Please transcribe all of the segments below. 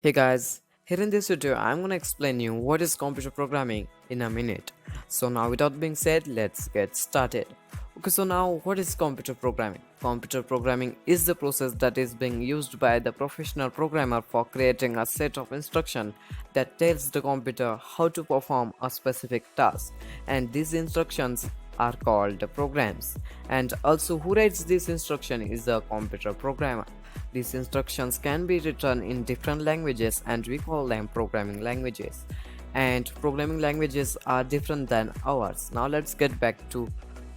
Hey guys, here in this video I'm gonna explain you what is computer programming in a minute. So now without being said, let's get started. Okay, so now what is computer programming? Computer programming is the process that is being used by the professional programmer for creating a set of instructions that tells the computer how to perform a specific task, and these instructions are called programs. And also who writes this instruction is the computer programmer. These instructions can be written in different languages and we call them programming languages. And programming languages are different than ours. Now let's get back to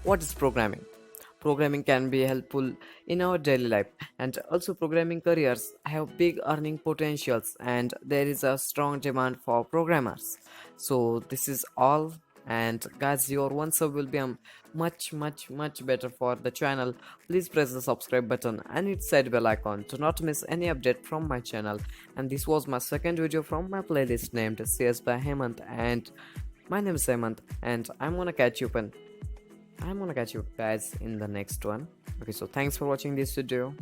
what is programming. Programming can be helpful in our daily life, and also programming careers have big earning potentials and there is a strong demand for programmers. So this is all, and guys, your one sub will be much better for the channel. Please press the subscribe button and hit side bell icon to not miss any update from my channel. And this was my second video from my playlist named CS by Hemant, and my name is Hemant, and I'm gonna catch you guys in the next one. Okay, so thanks for watching this video.